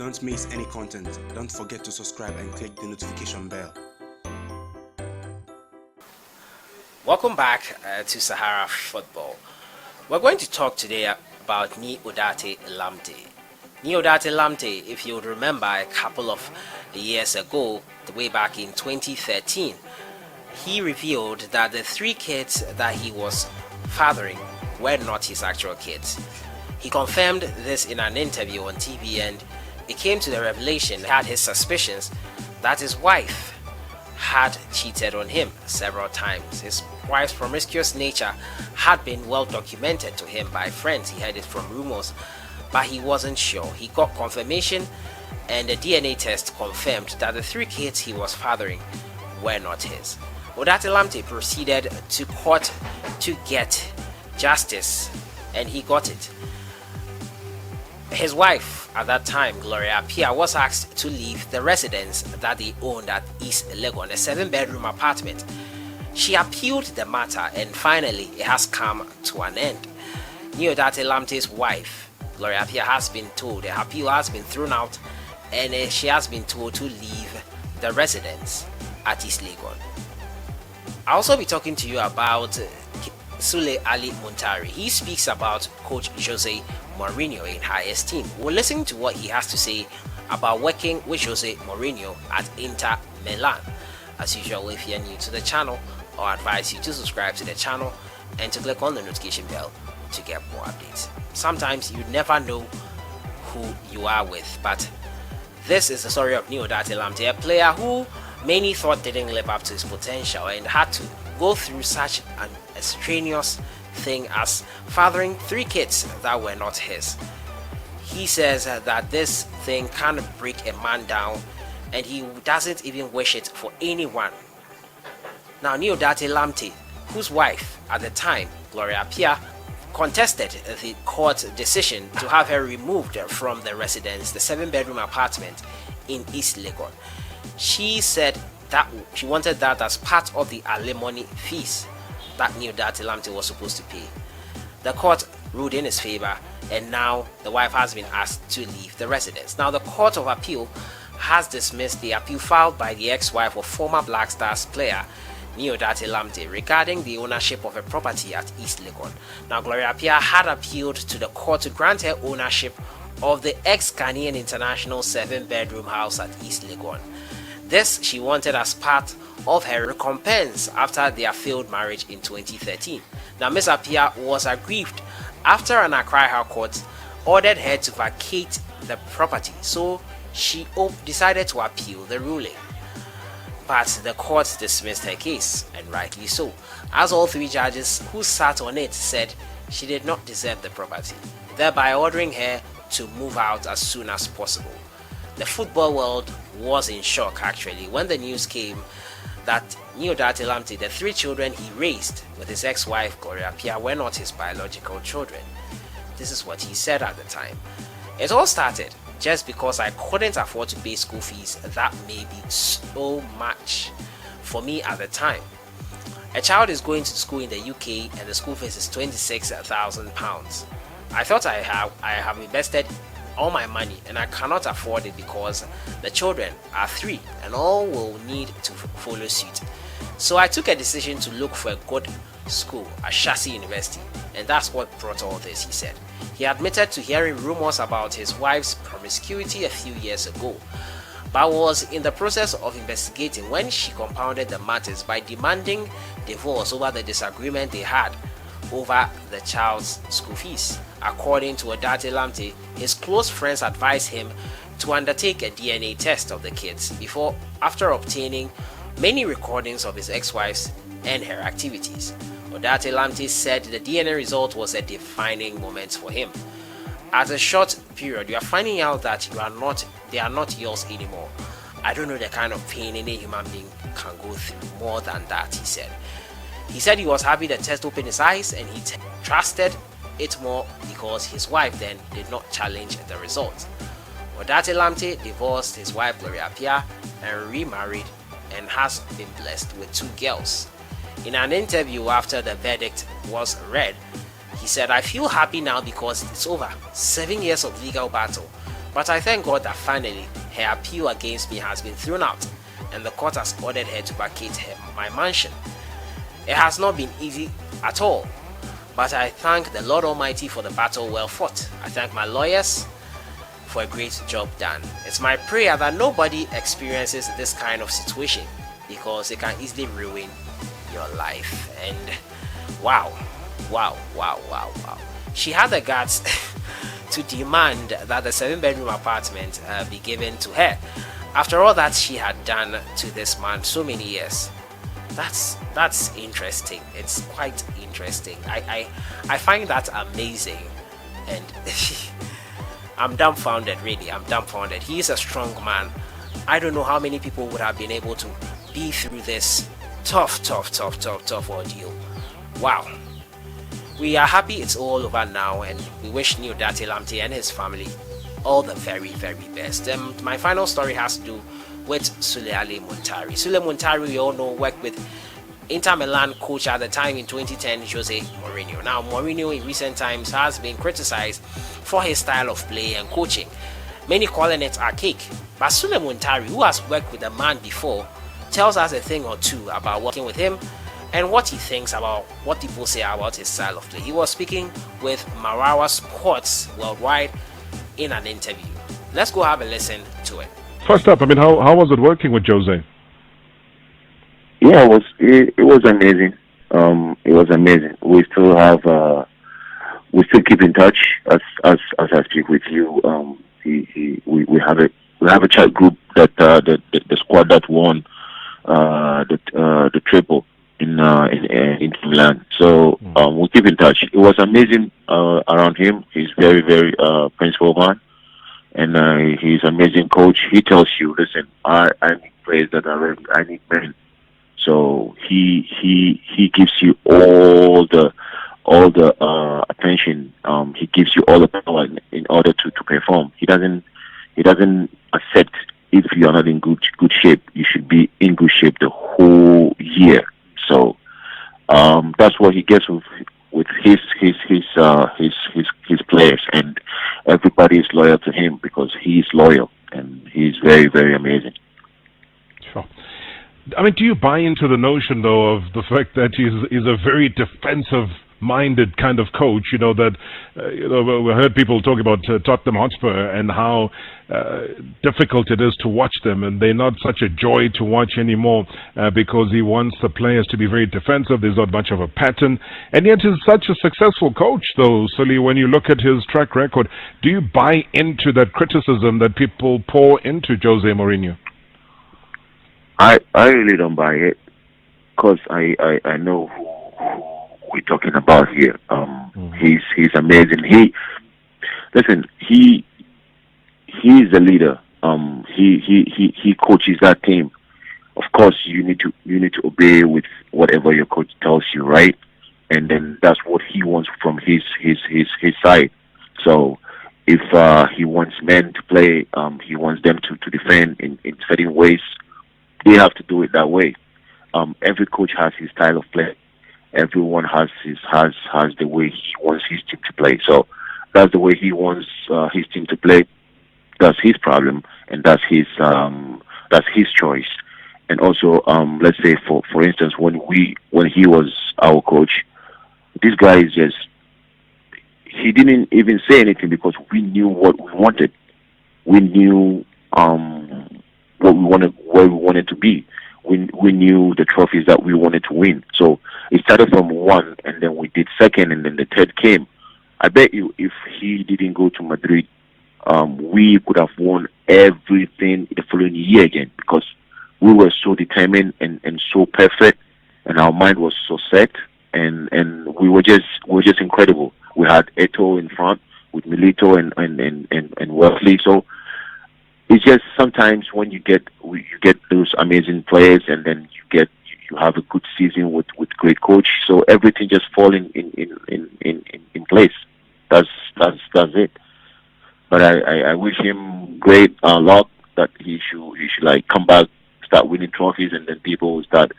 Don't miss any content. Don't forget to subscribe and click the notification bell. Welcome back to Sahara Football. We're going to talk today about Odartey Lamptey. Odartey Lamptey, if you would remember a couple of years ago, the way back in 2013, he revealed that the 3 kids that he was fathering were not his actual kids. He confirmed this in an interview on TV, and it came to the revelation he had his suspicions that his wife had cheated on him several times. His wife's promiscuous nature had been well documented to him by friends. He heard it from rumors, but he wasn't sure. He got confirmation, and the DNA test confirmed that the 3 kids he was fathering were not his. Odartey Lamptey proceeded to court to get justice, and he got it. His wife at that time, Gloria Pia, was asked to leave the residence that they owned at East Legon, a 7-bedroom apartment. She appealed the matter, and finally it has come to an end. Odartey Lamptey's wife, Gloria Pia, has been told her appeal has been thrown out, and she has been told to leave the residence at East Legon. I'll also be talking to you about SULLEY Muntari. He speaks about Coach Jose Mourinho in high esteem. We'll listen to what he has to say about working with Jose Mourinho at Inter Milan. As usual, if you're new to the channel, I'll advise you to subscribe to the channel and to click on the notification bell to get more updates. Sometimes you never know who you are with, but this is the story of Odartey Lamptey, a player who many thought didn't live up to his potential and had to go through such an strenuous thing as fathering 3 kids that were not his. He says that this thing can break a man down, and he doesn't even wish it for anyone. Now, Odartey Lamptey, whose wife at the time, Gloria Pia, contested the court decision to have her removed from the residence, the 7-bedroom apartment in East Legon. She said that she wanted that as part of the alimony fees that Odartey Lamptey was supposed to pay. The court ruled in his favor, and now the wife has been asked to leave the residence. Now, the Court of Appeal has dismissed the appeal filed by the ex-wife of former Black Stars player Odartey Lamptey regarding the ownership of a property at East Legon. Now, Gloria Pia had appealed to the court to grant her ownership of the ex-Ghanaian international 7-bedroom house at East Legon. This she wanted as part of her recompense after their failed marriage in 2013. Now, Ms. Apia was aggrieved after an Accra High Court ordered her to vacate the property, so she decided to appeal the ruling. But the court dismissed her case, and rightly so, as all 3 judges who sat on it said she did not deserve the property, thereby ordering her to move out as soon as possible. The football world was in shock actually when the news came that Odartey Lamptey, the 3 children he raised with his ex-wife Gloria Pia, were not his biological children. This is what he said at the time. It all started just because I couldn't afford to pay school fees that may be so much for me at the time. A child is going to school in the UK and the school fees is £26,000. I thought I have invested all my money and I cannot afford it because the children are 3 and all will need to follow suit. So I took a decision to look for a good school at Shashi University, and that's what brought all this, he said. He admitted to hearing rumors about his wife's promiscuity a few years ago, but was in the process of investigating when she compounded the matters by demanding divorce over the disagreement they had over the child's school fees. According to Odartey Lamptey, his close friends advised him to undertake a DNA test of the kids after obtaining many recordings of his ex-wife's and her activities. Odartey Lamptey said the DNA result was a defining moment for him. At a short period, you are finding out that they are not yours anymore. I don't know the kind of pain any human being can go through more than that, he said. He said he was happy the test opened his eyes, and he trusted it more because his wife then did not challenge the result. Odartey Lamptey divorced his wife Gloria Pia and remarried and has been blessed with 2 girls. In an interview after the verdict was read, he said, "I feel happy now because it's over. 7 years of legal battle. But I thank God that finally her appeal against me has been thrown out and the court has ordered her to vacate my mansion. It has not been easy at all, but I thank the Lord Almighty for the battle well fought. I thank my lawyers for a great job done. It's my prayer that nobody experiences this kind of situation because it can easily ruin your life. And wow. She had the guts to demand that the 7-bedroom apartment be given to her. After all that she had done to this man so many years. That's interesting. It's quite interesting. I find that amazing, and I'm dumbfounded, really. I'm dumbfounded. He is a strong man. I don't know how many people would have been able to be through this tough ordeal. Wow. We are happy it's all over now, and we wish Odartey Lamptey and his family all the very, very best. My final story has to do with SULLEY Muntari. SULLEY Muntari, we all know, worked with Inter Milan coach at the time in 2010, Jose Mourinho. Now, Mourinho in recent times has been criticized for his style of play and coaching. Many calling it archaic. But SULLEY Muntari, who has worked with the man before, tells us a thing or two about working with him and what he thinks about what people say about his style of play. He was speaking with Marawa Sports Worldwide in an interview. Let's go have a listen to it. First up, how was it working with Jose? Yeah, it was amazing. It was amazing. We still keep in touch as I speak with you. We have a chat group that the squad that won the triple in Milan. So we keep in touch. It was amazing around him. He's very, very principled man, and he's an amazing coach. He tells you, listen, I need players that are ready. I need men. So he gives you all the attention. He gives you all the power in order to perform. He doesn't accept if you are not in good shape. You should be in good shape the whole year. So that's what he gets with his players, and everybody is loyal to him because he is loyal and he's very, very amazing. Sure. Do you buy into the notion, though, of the fact that he's a very defensive-minded kind of coach? We heard people talk about Tottenham Hotspur and how difficult it is to watch them, and they're not such a joy to watch anymore because he wants the players to be very defensive. There's not much of a pattern, and yet he's such a successful coach, though. Sully, when you look at his track record, do you buy into that criticism that people pour into Jose Mourinho? I really don't buy it because I know who we're talking about here. He's amazing. He is the leader. He coaches that team. Of course, you need to obey with whatever your coach tells you, right? And then that's what he wants from his side. So if he wants men to play, he wants them to defend in certain ways. They have to do it that way. Every coach has his style of play. Everyone has the way he wants his team to play. So that's the way he wants his team to play. That's his problem, and that's his choice. And also, let's say for instance, when he was our coach, this guy is he didn't even say anything because we knew what we wanted. We knew what we wanted, where we wanted to be. We knew the trophies that we wanted to win. So it started from one, and then we did second, and then the third came. I bet you if he didn't go to Madrid, we could have won everything the following year again because we were so determined and so perfect, and our mind was so set, and we were just incredible. We had Eto'o in front with Milito and Wesley. So it's just sometimes when you get those amazing players, and then you have a good season with great coach, so everything just fall in place. That's it. But I wish him great luck, that he should like come back, start winning trophies, and then people will start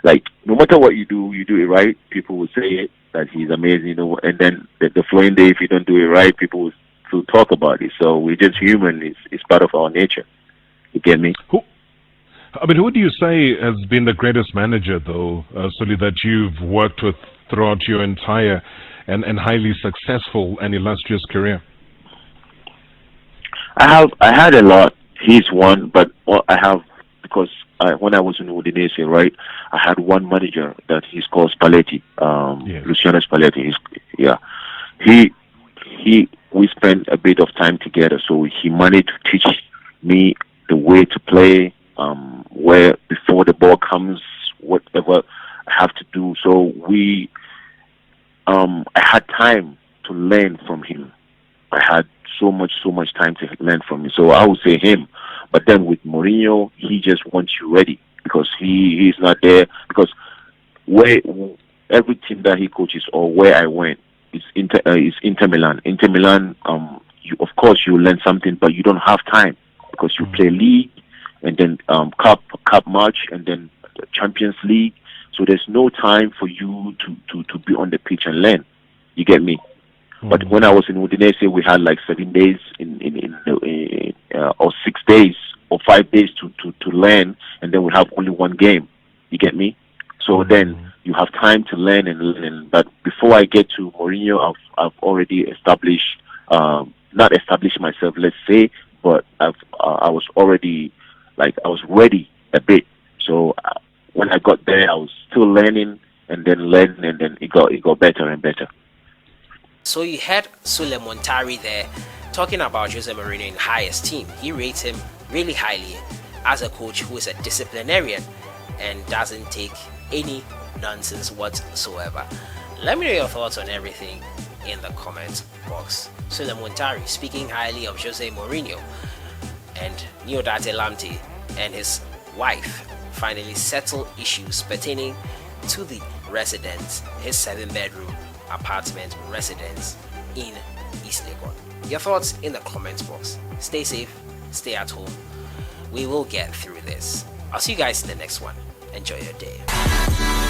like, no matter what you do it right. People will say it that he's amazing, and then the following day if you don't do it right, people will to talk about it. So we're just human. It's part of our nature. You get me? Who do you say has been the greatest manager, though, Sully, that you've worked with throughout your entire and highly successful and illustrious career? I had a lot. He's one, but I have, because when I was in Udinese, right, I had one manager that he's called Spalletti, Yes. Luciano Spalletti. We spent a bit of time together, so he managed to teach me the way to play, where before the ball comes, whatever I have to do. So I had time to learn from him. I had so much time to learn from him. So I would say him. But then with Mourinho, he just wants you ready, because he's not there. Because where every team that he coaches or where I went is Inter Milan. Inter Milan, of course you learn something, but you don't have time, because you play league and then cup match and then Champions League. So there's no time for you to be on the pitch and learn. You get me? But when I was in Udinese, we had like 7 days or 6 days or 5 days to learn, and then we have only one game. You get me? So then you have time to learn and learn. But before I get to Mourinho, I've already established, not established myself, let's say, but I was already, I was ready a bit. So when I got there, I was still learning and then learning, and then it got better and better. So you had SULLEY Muntari there talking about Jose Mourinho in high esteem. He rates him really highly as a coach who is a disciplinarian and doesn't take any nonsense whatsoever. Let me know your thoughts on everything in the comment box. SULLEY Muntari speaking highly of Jose Mourinho, and Odartey Lamptey and his wife finally settle issues pertaining to the residence, his 7-bedroom apartment residence in East Legon. Your thoughts in the comments box. Stay safe, stay at home. We will get through this. I'll see you guys in the next one. Enjoy your day.